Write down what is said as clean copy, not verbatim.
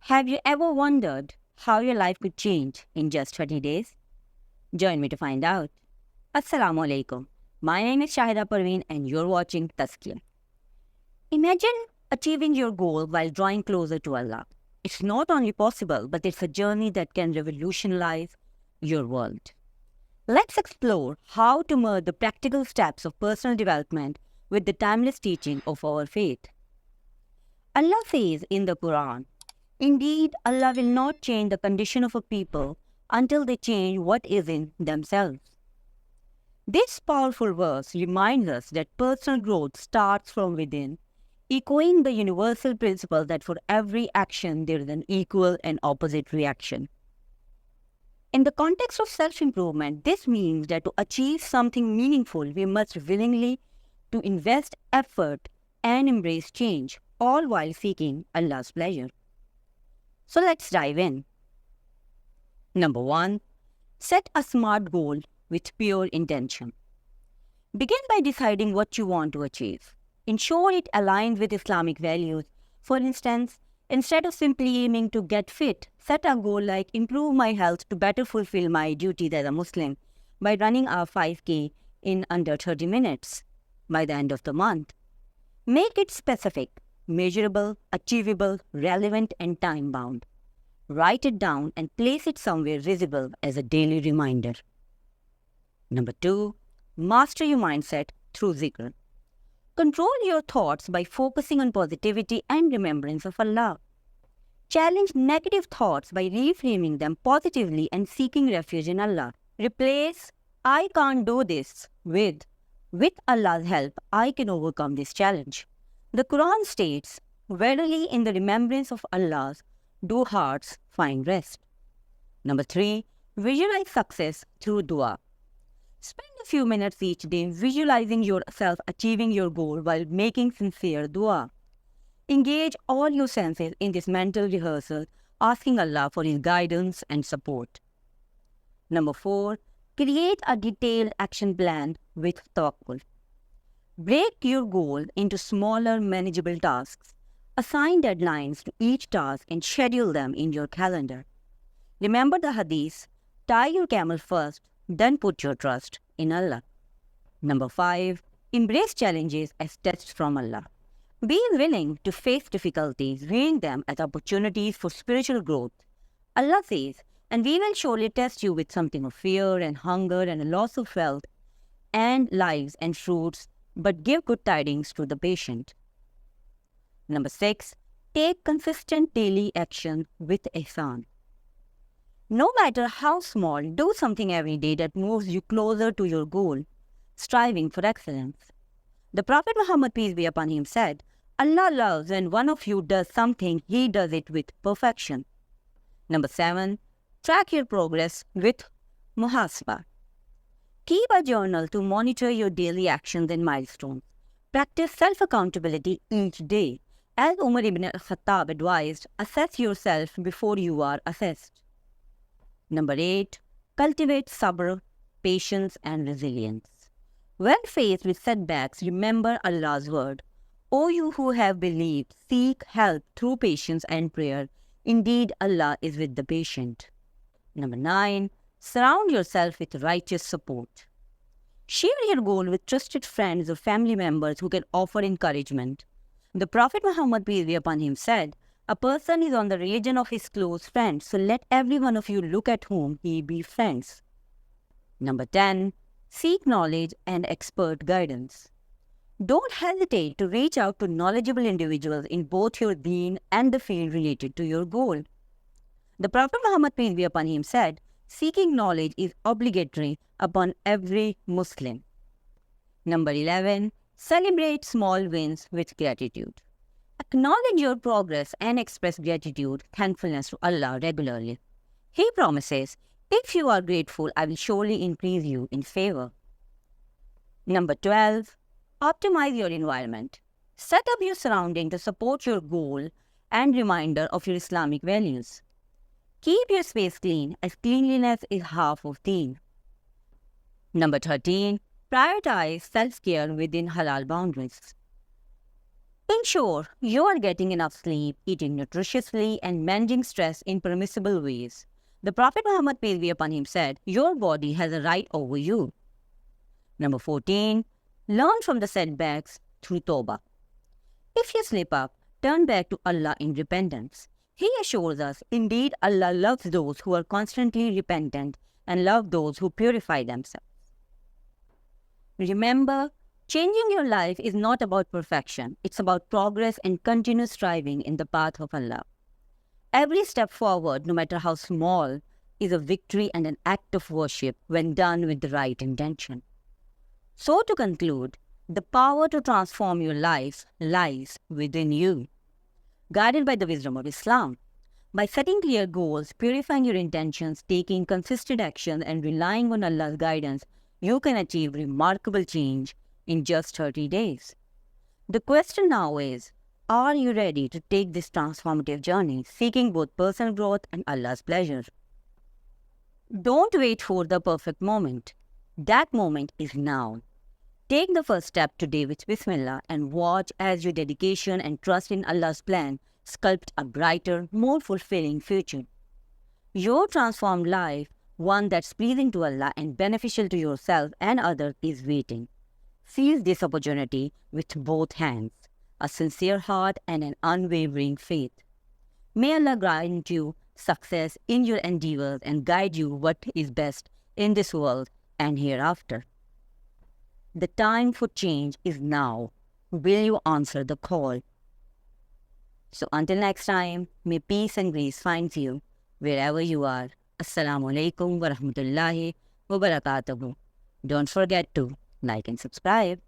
Have you ever wondered how your life could change in just 30 days? Join me to find out. Assalamu alaikum. My name is Shahida Parveen and you're watching Tazkiyah. Imagine achieving your goal while drawing closer to Allah. It's not only possible, but it's a journey that can revolutionize your world. Let's explore how to merge the practical steps of personal development with the timeless teaching of our faith. Allah says in the Quran, "Indeed, Allah will not change the condition of a people until they change what is in themselves." This powerful verse reminds us that personal growth starts from within, echoing the universal principle that for every action there is an equal and opposite reaction. In the context of self-improvement, this means that to achieve something meaningful, we must willingly to invest effort and embrace change, all while seeking Allah's pleasure. So let's dive in. Number 1. Set a SMART goal with pure intention. Begin by deciding what you want to achieve. Ensure it aligns with Islamic values. For instance, instead of simply aiming to get fit, set a goal like improve my health to better fulfill my duties as a Muslim by running a 5K in under 30 minutes by the end of the month. Make it specific, measurable, achievable, relevant, and time-bound. Write it down and place it somewhere visible as a daily reminder. Number 2. Master your mindset through zikr. Control your thoughts by focusing on positivity and remembrance of Allah. Challenge negative thoughts by reframing them positively and seeking refuge in Allah. Replace "I can't do this" with Allah's help, I can overcome this challenge." The Quran states, "Verily in the remembrance of Allah do hearts find rest." Number 3. Visualize success through dua. Spend a few minutes each day visualizing yourself achieving your goal while making sincere dua. Engage all your senses in this mental rehearsal, asking Allah for His guidance and support. Number 4. Create a detailed action plan with tawakkul. Break your goal into smaller, manageable tasks. Assign deadlines to each task and schedule them in your calendar. Remember the hadith, tie your camel first, then put your trust in Allah. Number 5. Embrace challenges as tests from Allah. Be willing to face difficulties, viewing them as opportunities for spiritual growth. Allah says, "And we will surely test you with something of fear and hunger and a loss of wealth and lives and fruits, but give good tidings to the patient." Number 6. Take consistent daily action with ihsan. No matter how small, do something every day that moves you closer to your goal, striving for excellence. The Prophet Muhammad, peace be upon him, said, "Allah loves when one of you does something, he does it with perfection." Number 7. Track your progress with muhasabah. Keep a journal to monitor your daily actions and milestones. Practice self-accountability each day. As Umar ibn al-Khattab advised, assess yourself before you are assessed. Number 8. Cultivate sabr, patience, and resilience. When faced with setbacks, remember Allah's word, "O you who have believed, seek help through patience and prayer. Indeed, Allah is with the patient." Number 9. Surround yourself with righteous support. Share your goal with trusted friends or family members who can offer encouragement. The Prophet Muhammad, peace be upon him, said, "A person is on the religion of his close friends, so let every one of you look at whom he befriends." Number 10. Seek knowledge and expert guidance. Don't hesitate to reach out to knowledgeable individuals in both your deen and the field related to your goal. The Prophet Muhammad, peace be upon him, said, "Seeking knowledge is obligatory upon every Muslim." Number 11. Celebrate small wins with gratitude. Acknowledge your progress and express gratitude, thankfulness to Allah regularly. He promises, "If you are grateful, I will surely increase you in favor." Number 12. Optimize your environment. Set up your surrounding to support your goal and reminder of your Islamic values. Keep your space clean, as cleanliness is half of deen. Number 13. Prioritize self-care within halal boundaries. Ensure you are getting enough sleep, eating nutritiously, and managing stress in permissible ways. The Prophet Muhammad, peace be upon him, said, "Your body has a right over you." Number 14. Learn from the setbacks through Tawbah. If you slip up, turn back to Allah in repentance. He assures us, indeed, Allah loves those who are constantly repentant and love those who purify themselves. Remember, changing your life is not about perfection. It's about progress and continuous striving in the path of Allah. Every step forward, no matter how small, is a victory and an act of worship when done with the right intention. So to conclude, the power to transform your life lies within you. Guided by the wisdom of Islam, by setting clear goals, purifying your intentions, taking consistent action, and relying on Allah's guidance, you can achieve remarkable change in just 30 days. The question now is, are you ready to take this transformative journey, seeking both personal growth and Allah's pleasure? Don't wait for the perfect moment. That moment is now. Take the first step today with Bismillah and watch as your dedication and trust in Allah's plan sculpt a brighter, more fulfilling future. Your transformed life, one that's pleasing to Allah and beneficial to yourself and others, is waiting. Seize this opportunity with both hands, a sincere heart and an unwavering faith. May Allah grant you success in your endeavors and guide you what is best in this world and hereafter. The time for change is now. Will you answer the call? So until next time, may peace and grace find you wherever you are. Assalamu alaikum wa rahmatullahi wa barakatuhu. Don't forget to like and subscribe.